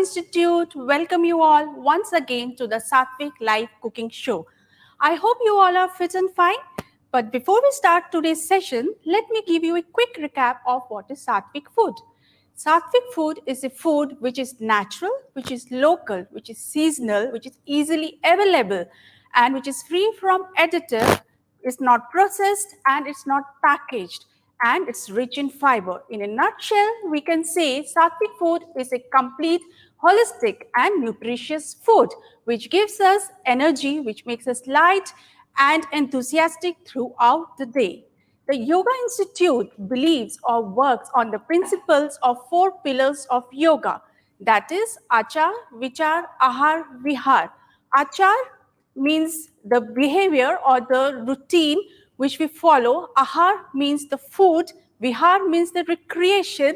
Institute welcome you all once again to the Sattvik live cooking show. I hope you all are fit and fine. But before we start today's session, let me give you a quick recap of what is Sattvik food. Sattvik food is a food which is natural, which is local, which is seasonal, which is easily available, and which is free from additive, is not processed, and it's not packaged, and it's rich in fiber. In a nutshell, we can say Sattvik food is a complete, holistic, and nutritious food which gives us energy, which makes us light and enthusiastic throughout the day. The Yoga Institute believes or works on the principles of 4 pillars of yoga, that is Achar, Vichar, Ahar, Vihar. Achar means the behavior or the routine which we follow. Ahar means the food, Vihar means the recreation,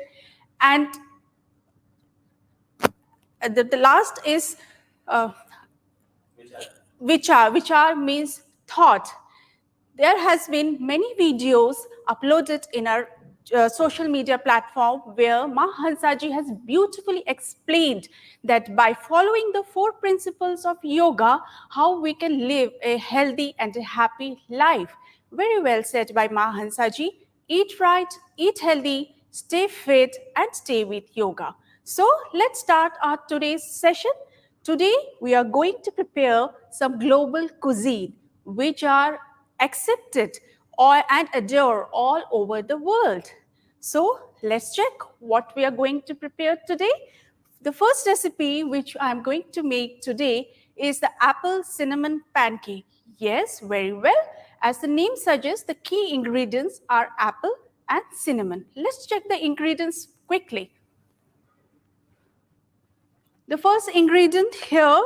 and the last is Vichar. Vichar means thought. There has been many videos uploaded in our social media platform where Ma Hansaji has beautifully explained that by following the 4 principles of yoga, how we can live a healthy and a happy life. Very well said by Ma Hansaji. Eat right, eat healthy, stay fit, and stay with yoga. So let's start our today's session. Today, we are going to prepare some global cuisine, which are accepted and adored all over the world. So let's check what we are going to prepare today. The first recipe which I'm going to make today is the apple cinnamon pancake. Yes, very well. As the name suggests, the key ingredients are apple and cinnamon. Let's check the ingredients quickly. The first ingredient here,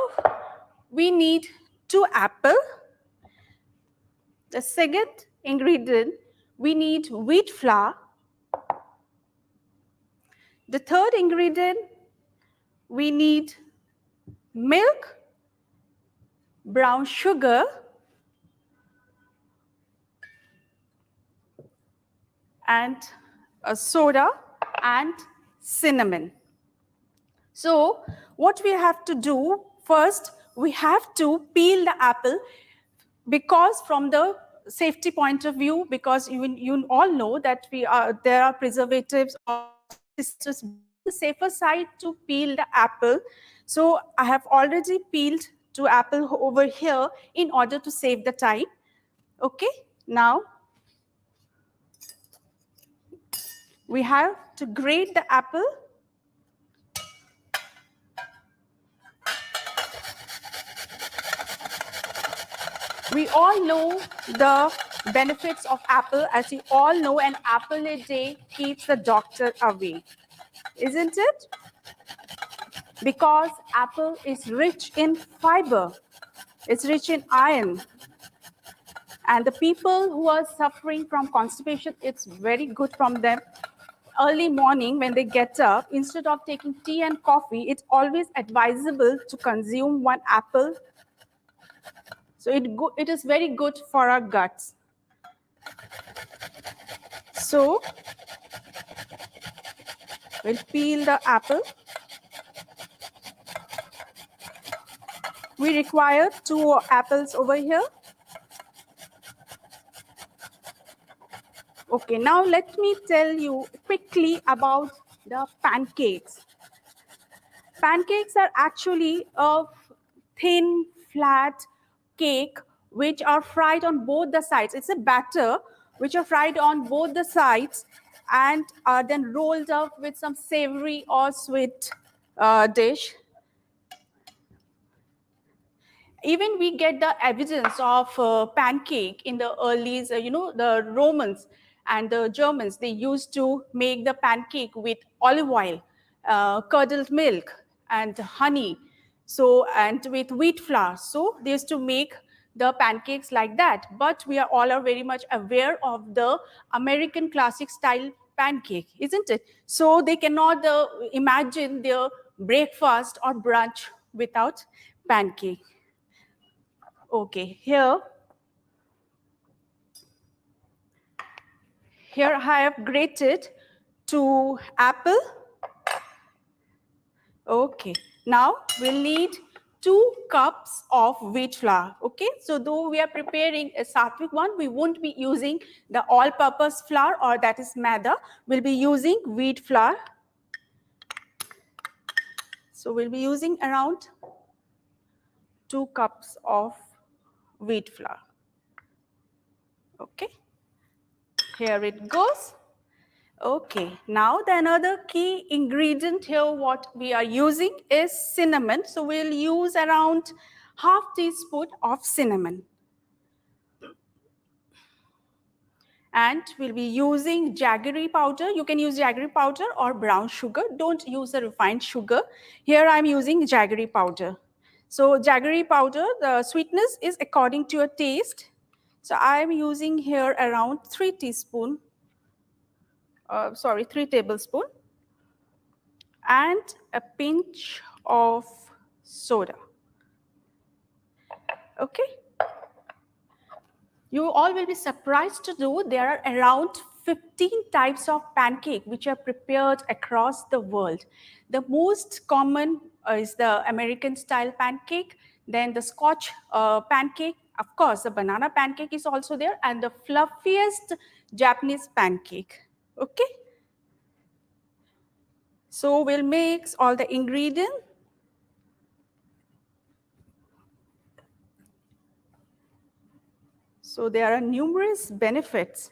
we need 2 apples. The second ingredient, we need wheat flour. The third ingredient, we need milk, brown sugar, and a soda and cinnamon. So what we have to do first, we have to peel the apple, because from the safety point of view, because you all know that there are preservatives or the safer side to peel the apple. So I have already peeled 2 apples over here in order to save the time. Okay, now we have to grate the apple. We all know the benefits of apple. As you all know, an apple a day keeps the doctor away, isn't it? Because apple is rich in fiber, it's rich in iron. And the people who are suffering from constipation, it's very good from them. Early morning when they get up, instead of taking tea and coffee, it's always advisable to consume 1 apple. So it is very good for our guts. So we'll peel the apple. We require 2 apples over here. Okay, now let me tell you quickly about the pancakes. Pancakes are actually a thin, flat cake which are fried on both the sides. It's a batter which are fried on both the sides and are then rolled up with some savory or sweet dish. Even we get the evidence of pancake in the early, the Romans and the Germans, they used to make the pancake with olive oil, curdled milk, and honey, so, and with wheat flour. So they used to make the pancakes like that. But we are all very much aware of the American classic style pancake, isn't it? So they cannot imagine their breakfast or brunch without pancake. Okay, here I have grated 2 apples. Okay, now we'll need 2 cups of wheat flour. Okay, so though we are preparing a Sattvik one, we won't be using the all-purpose flour, or that is maida. We'll be using wheat flour. So we'll be using around 2 cups of wheat flour. Okay, here it goes. Okay, now the another key ingredient here what we are using is cinnamon. So we'll use around half teaspoon of cinnamon. And we'll be using jaggery powder. You can use jaggery powder or brown sugar. Don't use the refined sugar. Here I'm using jaggery powder. So jaggery powder, the sweetness is according to your taste. So I'm using here around 3 tablespoon. And a pinch of soda. Okay. You all will be surprised to know there are around 15 types of pancake which are prepared across the world. The most common is the American style pancake, then the Scotch pancake, of course the banana pancake is also there, and the fluffiest Japanese pancake. Okay. So we'll mix all the ingredients. So there are numerous benefits.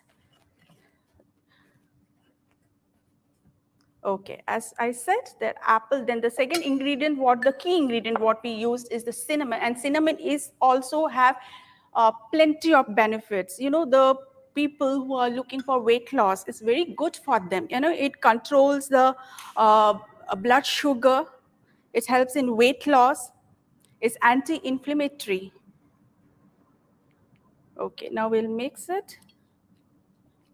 Okay, as I said, that apple, then the second ingredient, the key ingredient what we used is the cinnamon, and cinnamon is also have plenty of benefits. You know, the people who are looking for weight loss, it's very good for them. You know, it controls the blood sugar, it helps in weight loss, it's anti-inflammatory. Okay, now we'll mix it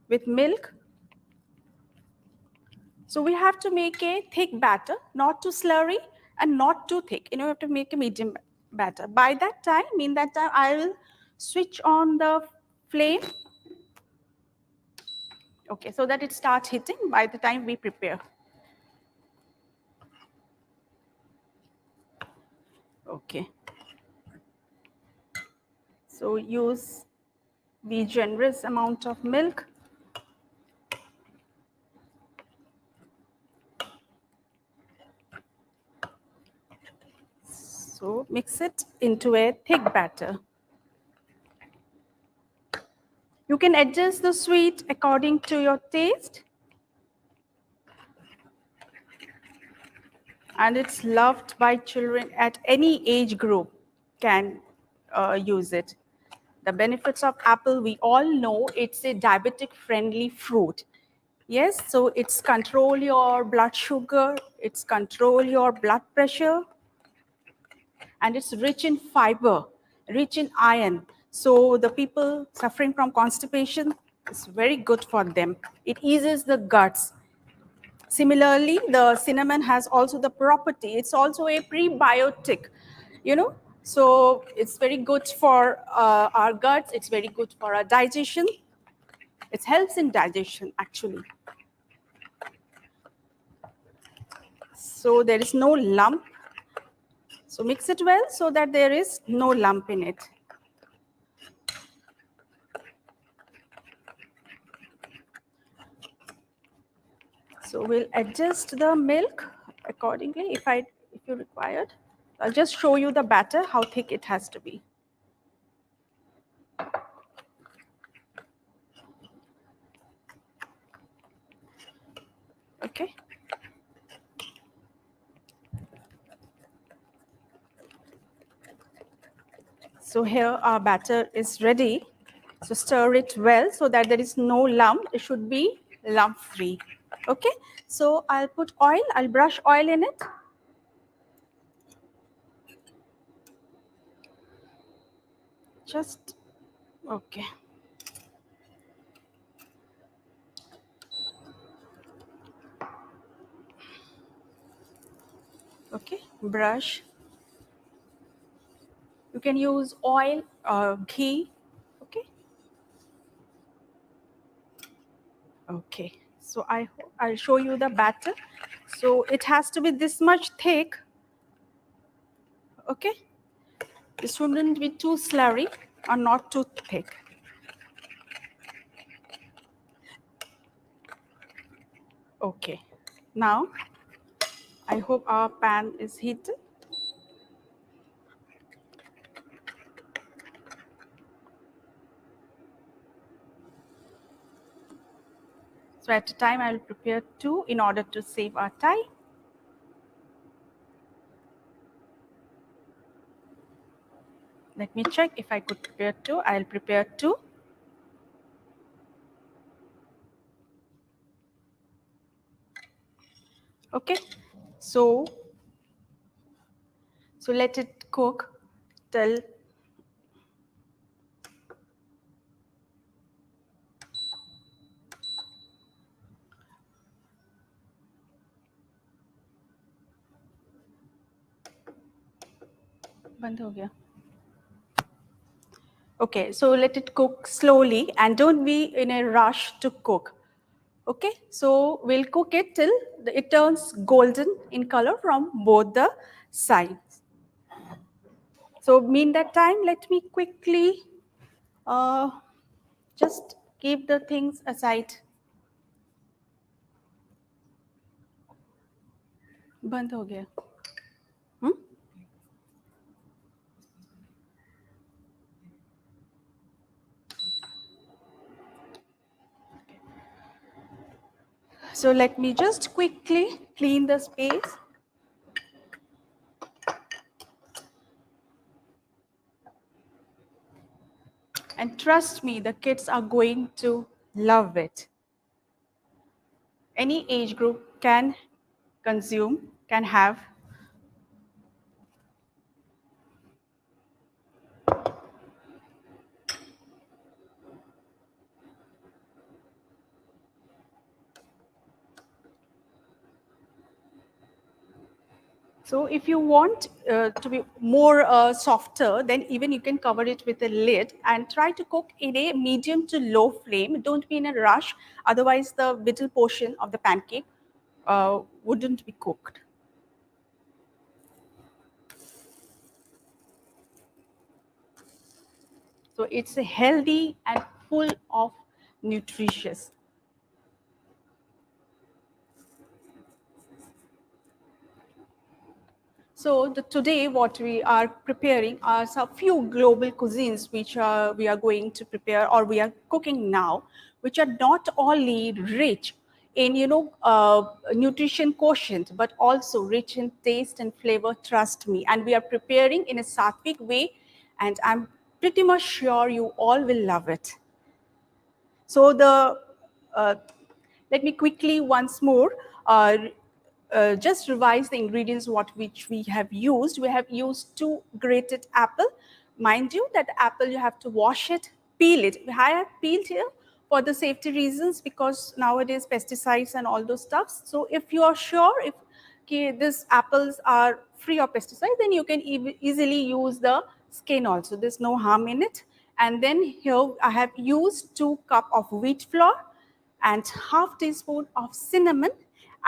with milk. So we have to make a thick batter, not too slurry and not too thick. You know, we have to make a medium batter. By that time, I will switch on the flame. Okay, so that it starts heating by the time we prepare. Okay. So use the generous amount of milk. So mix it into a thick batter. You can adjust the sweet according to your taste. And it's loved by children at any age group can use it. The benefits of apple, we all know it's a diabetic friendly fruit. Yes, so it's control your blood sugar, it's control your blood pressure, and it's rich in fiber, rich in iron. So the people suffering from constipation, it's very good for them. It eases the guts. Similarly, the cinnamon has also the property, it's also a prebiotic, you know, so it's very good for our guts, it's very good for our digestion. It helps in digestion, actually. So there is no lump. So mix it well so that there is no lump in it. So we'll adjust the milk accordingly if you required. I'll just show you the batter, how thick it has to be. Okay. So here our batter is ready. So stir it well so that there is no lump. It should be lump free. Okay. So I'll put oil. I'll brush oil in it. Just, okay. Okay, brush. You can use oil or ghee. Okay. Okay. So I'll show you the batter. So it has to be this much thick. Okay. It shouldn't be too slurry or not too thick. Okay. Now, I hope our pan is heated. So at a time, I will prepare 2 in order to save our time. Let me check if I could prepare 2. I'll prepare 2. Okay. So let it cook till बंद हो गया. Okay, so let it cook slowly and don't be in a rush to cook. Okay, so we'll cook it till it turns golden in color from both the sides. So mean that time, let me quickly just keep the things aside. बंद हो गया. So let me just quickly clean the space. And trust me, the kids are going to love it. Any age group can consume, can have. So if you want to be more softer, then even you can cover it with a lid and try to cook in a medium to low flame. Don't be in a rush, otherwise the middle portion of the pancake wouldn't be cooked. So it's healthy and full of nutritious. So today what we are preparing are some few global cuisines which we are going to prepare or we are cooking now, which are not only rich in nutrition quotient, but also rich in taste and flavor, trust me. And we are preparing in a Sattvik way, and I'm pretty much sure you all will love it. So let me quickly once more just revise the ingredients which we have used. We have used 2 grated apple. Mind you that the apple you have to wash it, peel it. I have peeled here for the safety reasons because nowadays pesticides and all those stuff. So if you are sure if these apples are free of pesticide, then you can easily use the skin also. There's no harm in it. And then here I have used 2 cups of wheat flour and half teaspoon of cinnamon,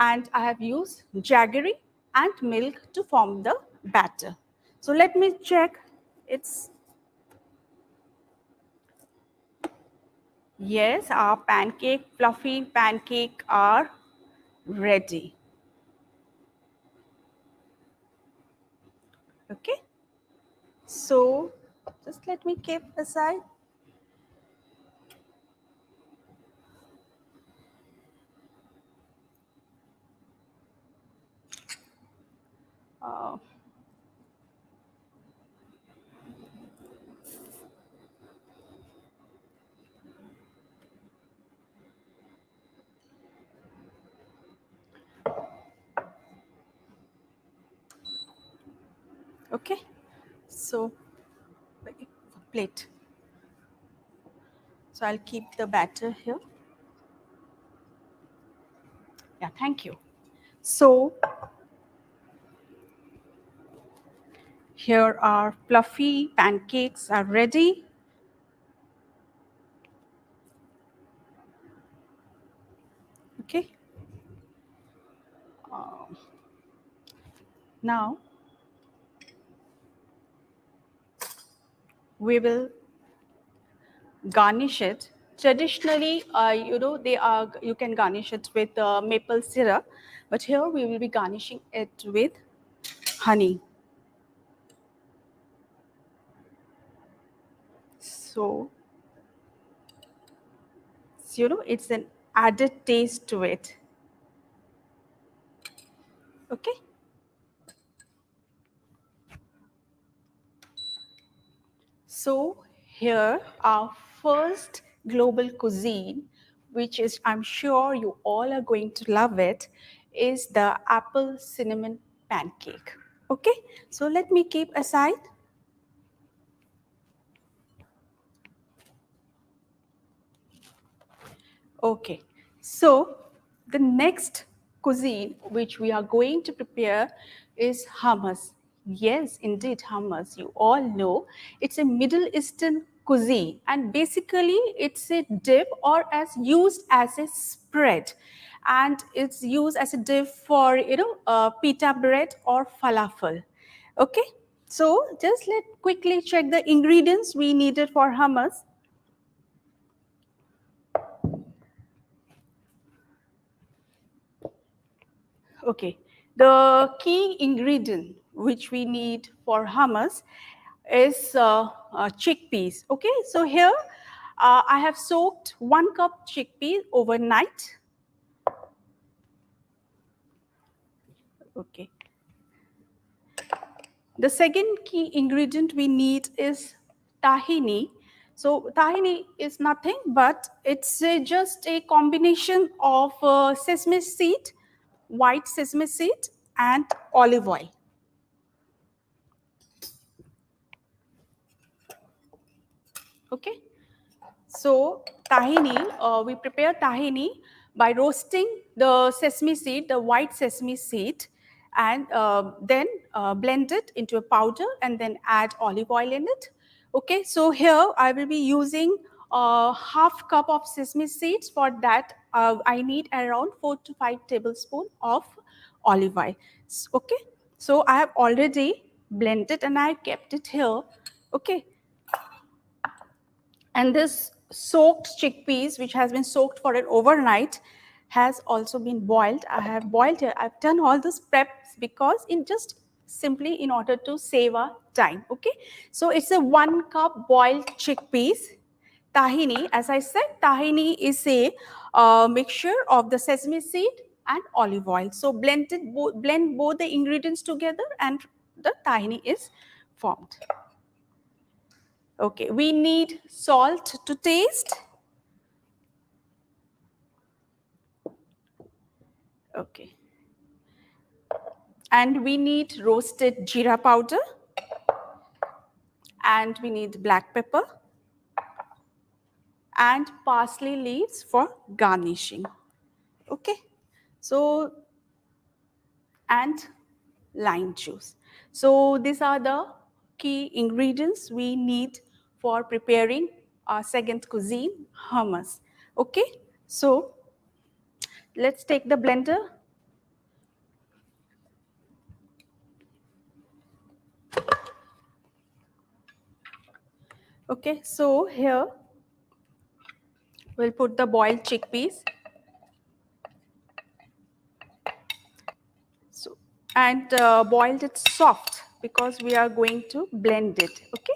and I have used jaggery and milk to form the batter. So let me check. It's yes, our fluffy pancake are ready. Okay. So just let me keep aside. Okay. So plate. So I'll keep the batter here. Yeah, thank you. So here our fluffy pancakes are ready. Okay. Now we will garnish it. Traditionally, you can garnish it with maple syrup, but here we will be garnishing it with honey. So, it's an added taste to it. Okay. So here our first global cuisine, which is I'm sure you all are going to love it, is the apple cinnamon pancake. Okay, so let me keep aside. Okay, so the next cuisine which we are going to prepare is hummus. Yes, indeed, hummus. You all know it's a Middle Eastern cuisine, and basically it's a dip or as used as a spread, and it's used as a dip for pita bread or falafel. Okay, so just let quickly check the ingredients we needed for hummus. Okay, the key ingredient which we need for hummus is chickpeas. Okay, so here I have soaked 1 cup chickpea overnight. Okay, the second key ingredient we need is tahini. So tahini is nothing but it's just a combination of sesame seed, white sesame seed, and olive oil. Okay, so tahini, we prepare tahini by roasting the sesame seed, the white sesame seed, and then blend it into a powder and then add olive oil in it. Okay, so here I will be using half cup of sesame seeds. For that, I need around 4 to 5 tablespoons of olive oil. Okay, so I have already blended and I kept it here. Okay, and this soaked chickpeas, which has been soaked for an overnight, has also been boiled. I have boiled it. I've done all this preps because in just simply in order to save our time. Okay, so it's a 1 cup boiled chickpeas. Tahini, as I said, tahini is a mixture of the sesame seed and olive oil. So blend both the ingredients together and the tahini is formed. Okay, we need salt to taste. Okay. And we need roasted jeera powder. And we need black pepper. And parsley leaves for garnishing. Okay. So, and lime juice. So these are the key ingredients we need for preparing our second cuisine, hummus. Okay. So let's take the blender. Okay, so here we'll put the boiled chickpeas. So, and boiled it soft because we are going to blend it. Okay.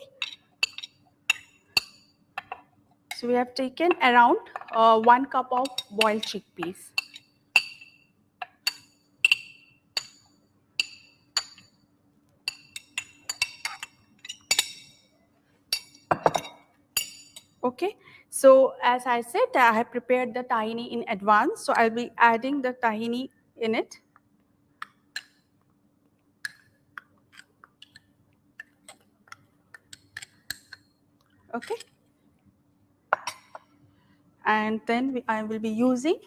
So we have taken around 1 cup of boiled chickpeas. Okay. So as I said, I have prepared the tahini in advance. So I'll be adding the tahini in it. Okay. And then I will be using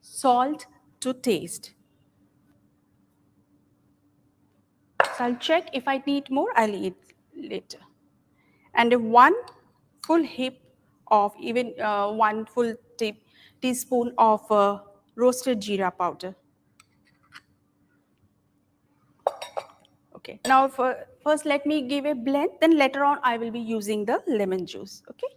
salt to taste. So I'll check if I need more, I'll eat later. And 1 full heap of even 1 full teaspoon of roasted jeera powder. Okay, now first let me give a blend, then later on I will be using the lemon juice. Okay.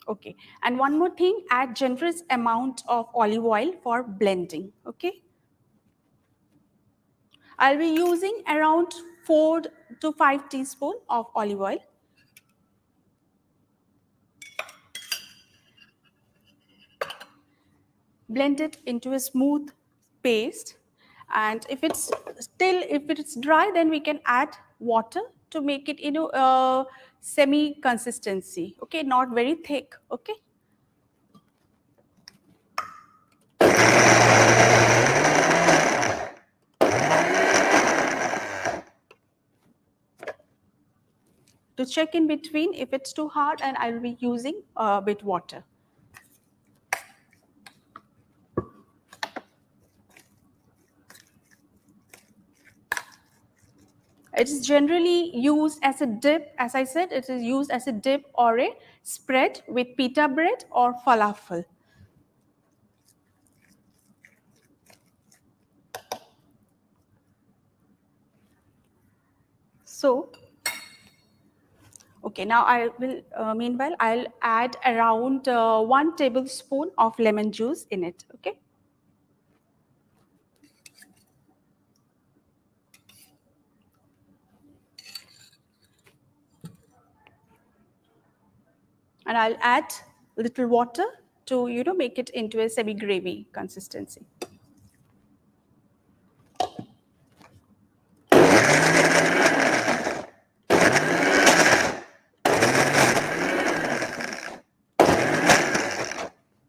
Okay, and one more thing, add generous amount of olive oil for blending. Okay. I'll be using around 4 to 5 teaspoons of olive oil. Blend it into a smooth paste, and if it's dry, then we can add water to make it semi consistency. Okay, not very thick. Okay. To check in between, if it's too hard, and I will be using a bit water. It is generally used as a dip. As I said, it is used as a dip or a spread with pita bread or falafel. So, okay, now I will, meanwhile, I'll add around 1 tablespoon of lemon juice in it. Okay. And I'll add little water to make it into a semi gravy consistency.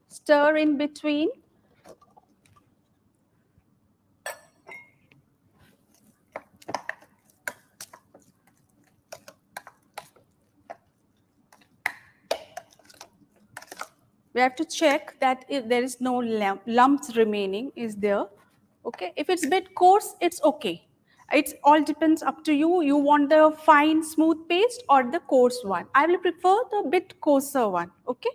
Stir in between. We have to check that if there is no lumps remaining is there. Okay, if it's a bit coarse, it's okay. It all depends up to you. You want the fine smooth paste or the coarse one. I will prefer the bit coarser one. Okay.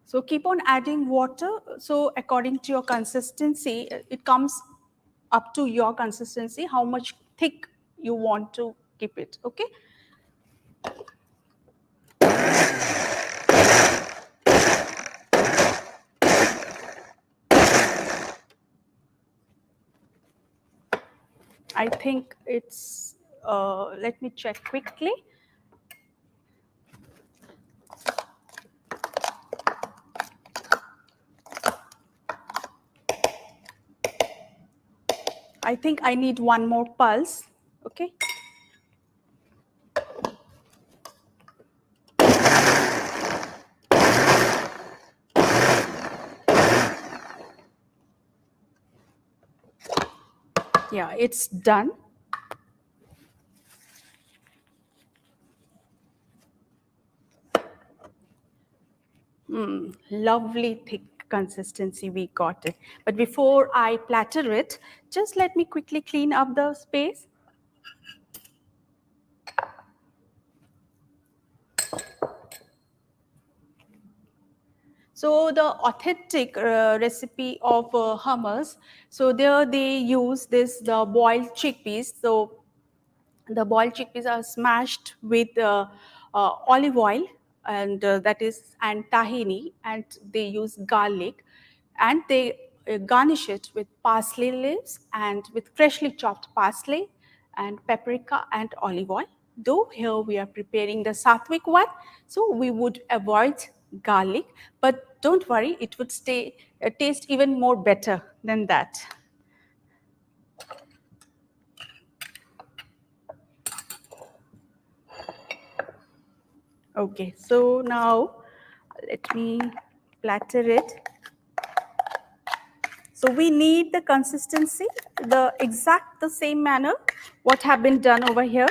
So keep on adding water. So according to your consistency, it comes up to your consistency, how much thick you want to keep it. Okay. I think it's, let me check quickly. I think I need one more pulse. Okay. Yeah, it's done. Lovely thick consistency we got it. But before I platter it, just let me quickly clean up the space. So the authentic recipe of hummus, so there they use the boiled chickpeas. So the boiled chickpeas are smashed with olive oil and and tahini, and they use garlic, and they garnish it with parsley leaves and with freshly chopped parsley and paprika and olive oil. Though here we are preparing the Sattvik one, so we would avoid garlic, but don't worry, it would taste even more better than that. Okay, so now let me platter it. So we need the consistency, the same manner what have been done over here.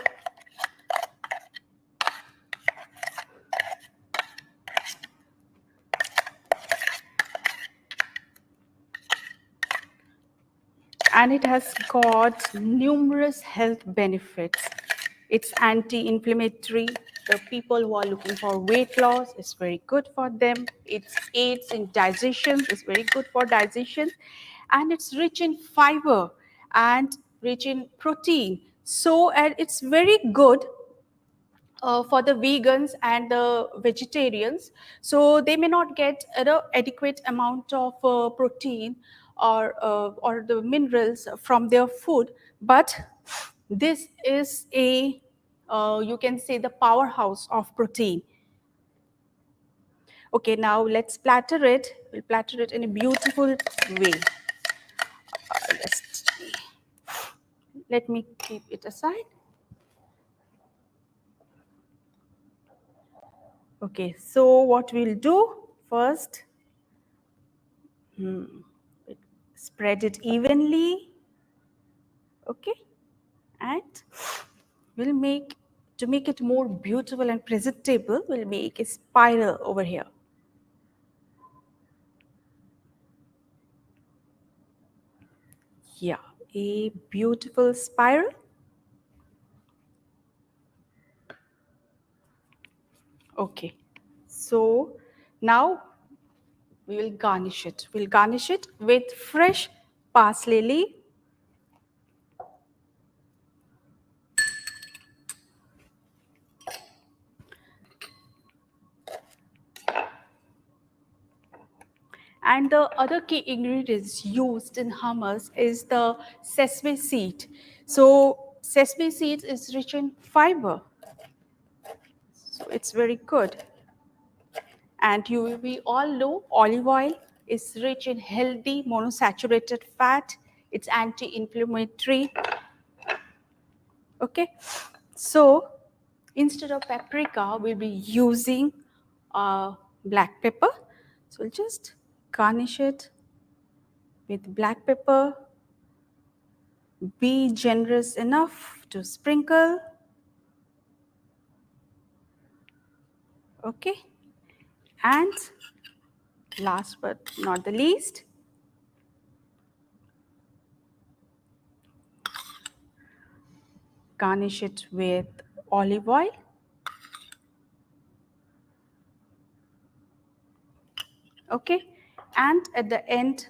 and it has got numerous health benefits. It's anti-inflammatory. The people who are looking for weight loss, it's very good for them. It aids in digestion, it's very good for digestion. And it's rich in fiber and rich in protein. So, and it's very good for the vegans and the vegetarians, so they may not get an adequate amount of protein or the minerals from their food, but this is a you can say the powerhouse of protein. Okay, now let's platter it. We'll platter it in a beautiful way. Let me keep it aside. Okay, so what we'll do first, spread it evenly. Okay, and we'll make, to make it more beautiful and presentable, we'll make a spiral over here. Yeah, a beautiful spiral. Okay, so now we will garnish it. We'll garnish it with fresh parsley leaf. And the other key ingredients used in hummus is the sesame seed. So sesame seed is rich in fiber, so it's very good. And we all know olive oil is rich in healthy monosaturated fat. It's anti-inflammatory. Okay, so instead of paprika, we'll be using black pepper. So we'll just garnish it with black pepper. Be generous enough to sprinkle. Okay, and last but not the least, garnish it with olive oil. Okay, and at the end,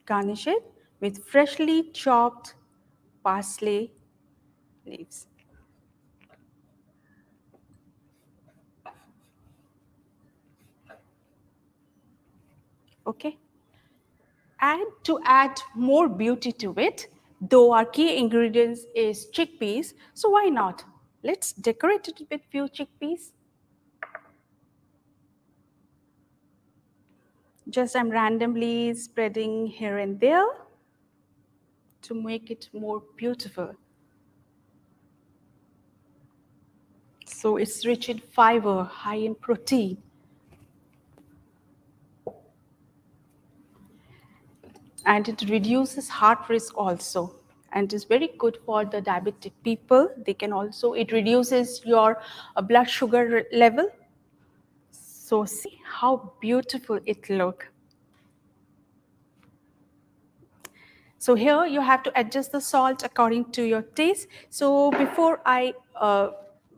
garnish it with freshly chopped parsley leaves. Okay, and to add more beauty to it, though our key ingredients is chickpeas, so why not? Let's decorate it with few chickpeas. Just I'm randomly spreading here and there to make it more beautiful. So it's rich in fiber, high in protein. And it reduces heart risk also. And is very good for the diabetic people. They can also, it reduces your blood sugar level. So see how beautiful it looks. So here you have to adjust the salt according to your taste. So before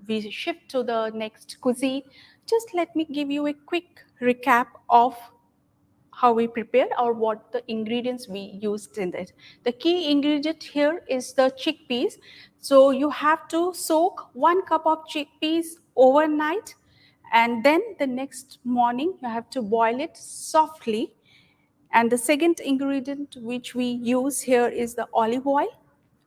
we shift to the next cuisine, just let me give you a quick recap of how we prepared or what the ingredients we used in it. The key ingredient here is the chickpeas. So you have to soak 1 cup of chickpeas overnight, and then the next morning you have to boil it softly. And the second ingredient which we use here is the olive oil.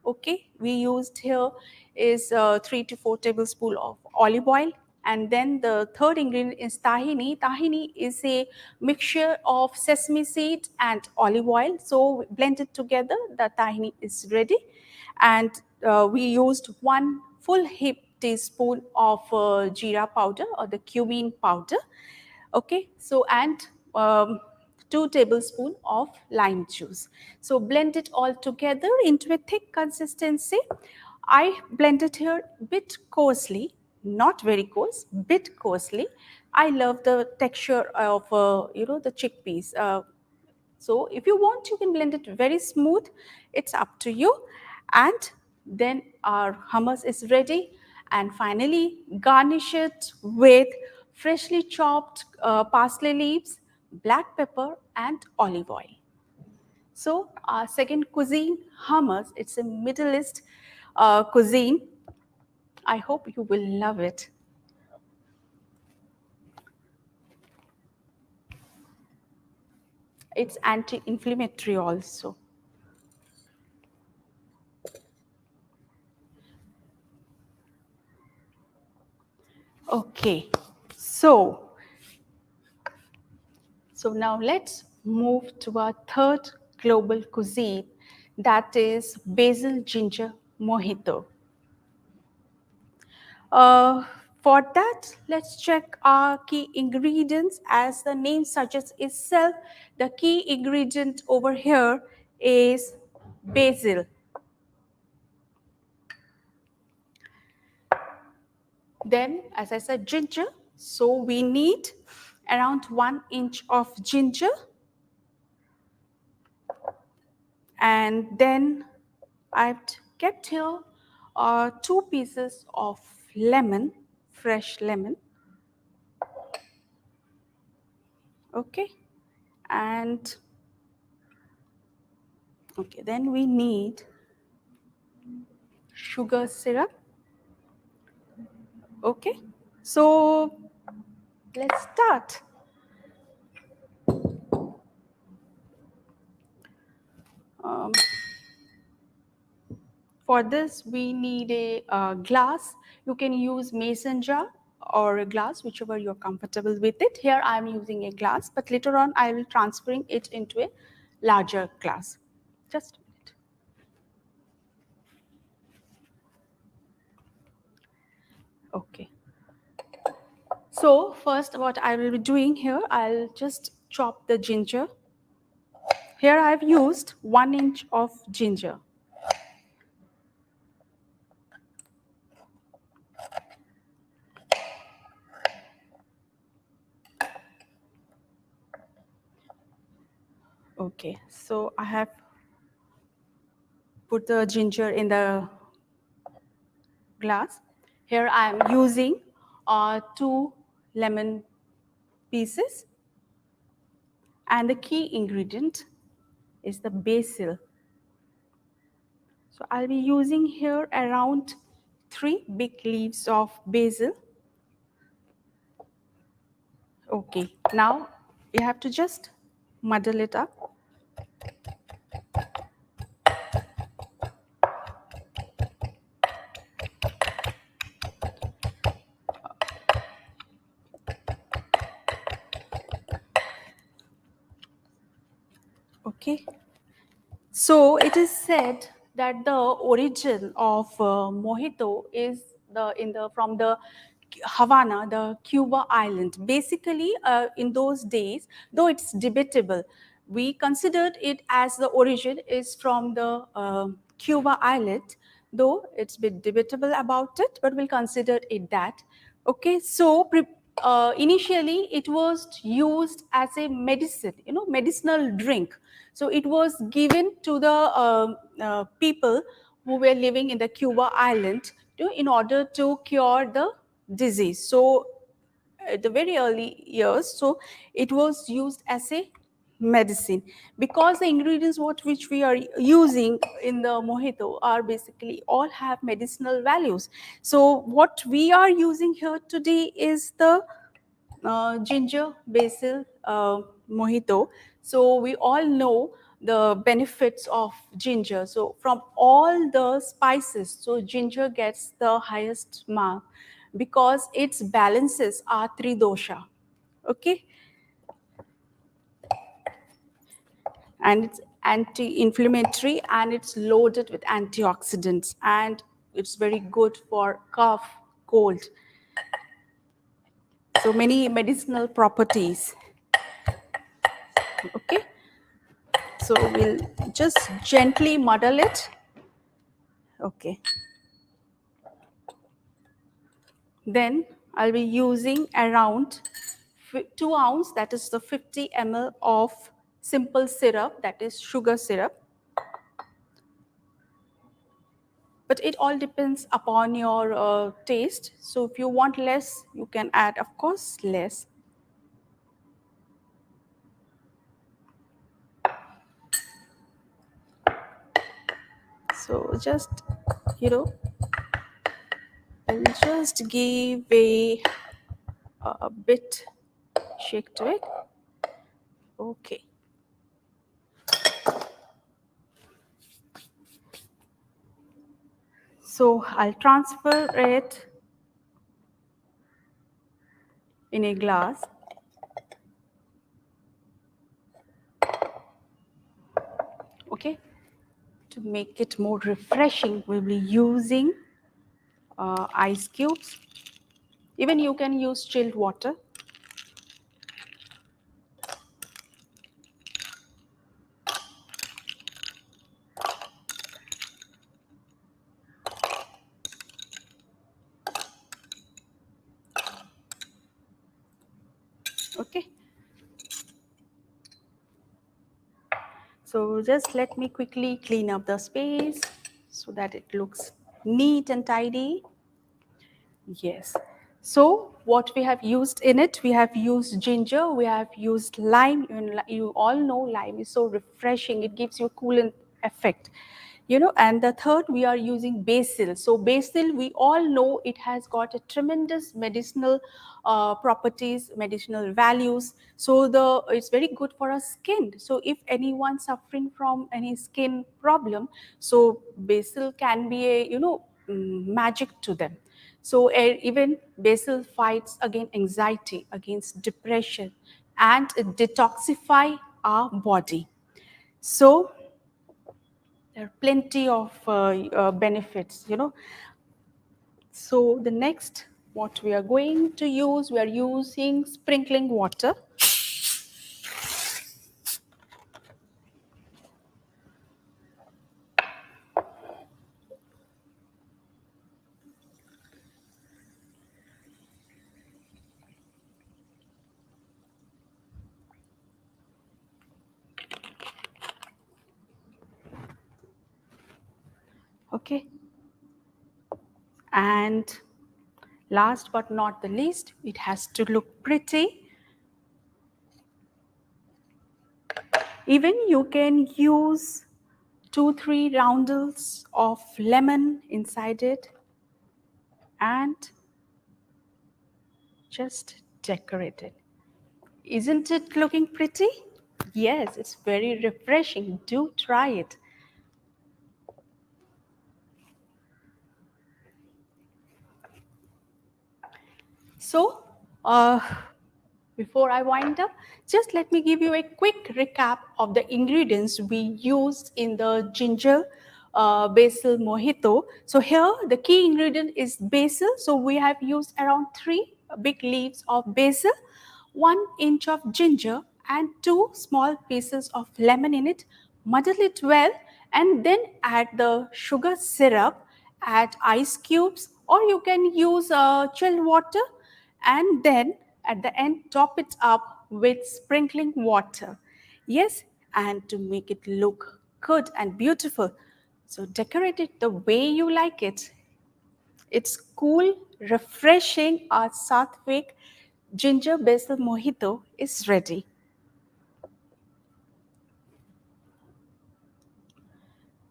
Okay, we used here is 3 to 4 tablespoons of olive oil. And then the third ingredient is tahini. Tahini is a mixture of sesame seed and olive oil. So blend it together, the tahini is ready. And we used 1 full heap teaspoon of jeera powder or the cumin powder. Okay, so and 2 tablespoons of lime juice. So blend it all together into a thick consistency. I blended here bit coarsely, not very coarse, bit coarsely. I love the texture of the chickpeas. So if you want, you can blend it very smooth. It's up to you. And then our hummus is ready. And finally, garnish it with freshly chopped parsley leaves, black pepper, and olive oil. So our second cuisine, hummus, it's a Middle East cuisine. I hope you will love it. It's anti-inflammatory also. Okay, so now let's move to our third global cuisine, that is basil ginger mojito. Uh, for that, let's check our key ingredients. As the name suggests itself, the key ingredient over here is basil. Then, as I said, ginger. So we need around 1 inch of ginger. And then I've kept here 2 pieces of lemon, fresh lemon. Okay. And okay, then we need sugar syrup. Okay. So let's start. Um, for this, we need a glass. You can use mason jar or a glass, whichever you're comfortable with it. Here I'm using a glass, but later on I will transferring it into a larger glass. Just a minute. Okay. So first what I will be doing here, I'll just chop the ginger. Here I've used 1 inch of ginger. Okay, so I have put the ginger in the glass. Here I am using 2 lemon pieces, and the key ingredient is the basil. So I'll be using here around 3 big leaves of basil. Okay, now you have to just muddle it up. Okay. So it is said that the origin of mojito is from the Havana, the Cuba island. Basically, in those days, though it's debatable, we considered it as the origin is from the Cuba island, though it's a bit debatable about it, but we'll consider it that. Okay, so initially it was used as a medicine, medicinal drink. So it was given to the people who were living in the Cuba island in order to cure the disease. So at the very early years, so it was used as a medicine, because the ingredients which we are using in the mojito are basically all have medicinal values. So what we are using here today is the ginger basil mojito. So we all know the benefits of ginger. So from all the spices, so ginger gets the highest mark because it balances our three dosha. Okay, and it's anti-inflammatory and it's loaded with antioxidants, and it's very good for cough, cold. So many medicinal properties. Okay, so we'll just gently muddle it. Okay, then I'll be using around 2 ounce, that is the 50 ml of simple syrup, that is sugar syrup. But it all depends upon your taste. So if you want less, you can add, of course, less. So just, I'll just give a bit shake to it. Okay. So I'll transfer it in a glass. Okay. To make it more refreshing, we'll be using ice cubes. Even you can use chilled water. Okay. So just let me quickly clean up the space so that it looks neat and tidy. Yes. So what we have used in it, we have used ginger, we have used lime. You all know lime is so refreshing. It gives you a coolant effect. And the third, we are using basil. So basil, we all know it has got a tremendous medicinal properties, medicinal values. So it's very good for our skin. So if anyone suffering from any skin problem, so basil can be a magic to them. So even basil fights against anxiety, against depression, and it detoxify our body. So there are plenty of benefits. So the next, what we are going to use, we are using sprinkling water. Okay. And last but not the least, it has to look pretty. Even you can use 2-3 roundels of lemon inside it and just decorate it. Isn't it looking pretty? Yes, it's very refreshing. Do try it. So, before I wind up, just let me give you a quick recap of the ingredients we used in the ginger basil mojito. So here the key ingredient is basil. So we have used around 3 big leaves of basil, 1 inch of ginger and 2 small pieces of lemon in it. Muddle it well and then add the sugar syrup, add ice cubes, or you can use chilled water, and then at the end top it up with sprinkling water. Yes, and to make it look good and beautiful, so decorate it the way you like it. It's cool, refreshing. Our Sattvik ginger basil mojito is ready.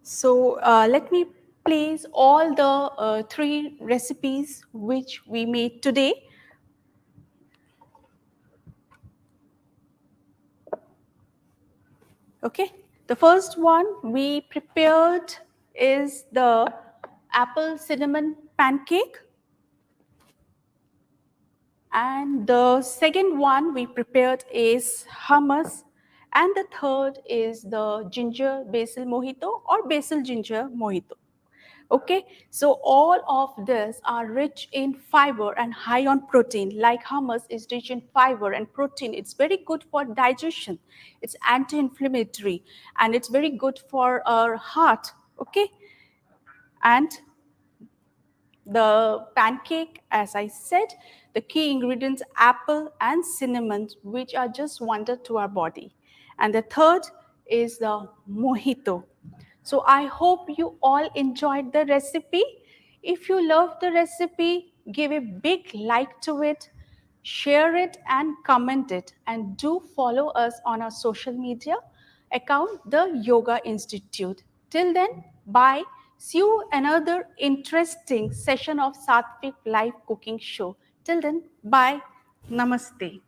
So let me place all the 3 recipes which we made today. Okay, the first one we prepared is the apple cinnamon pancake. And the second one we prepared is hummus. And the third is the ginger basil mojito or basil ginger mojito. Okay, so all of this are rich in fiber and high on protein. Like hummus is rich in fiber and protein. It's very good for digestion. It's anti-inflammatory and it's very good for our heart. Okay, and the pancake, as I said, the key ingredients apple and cinnamon, which are just wonder to our body. And the third is the mojito. So I hope you all enjoyed the recipe. If you love the recipe, give a big like to it, share it and comment it, and do follow us on our social media account, The Yoga Institute. Till then, bye. See you another interesting session of Sattvik live cooking show. Till then, bye. Namaste.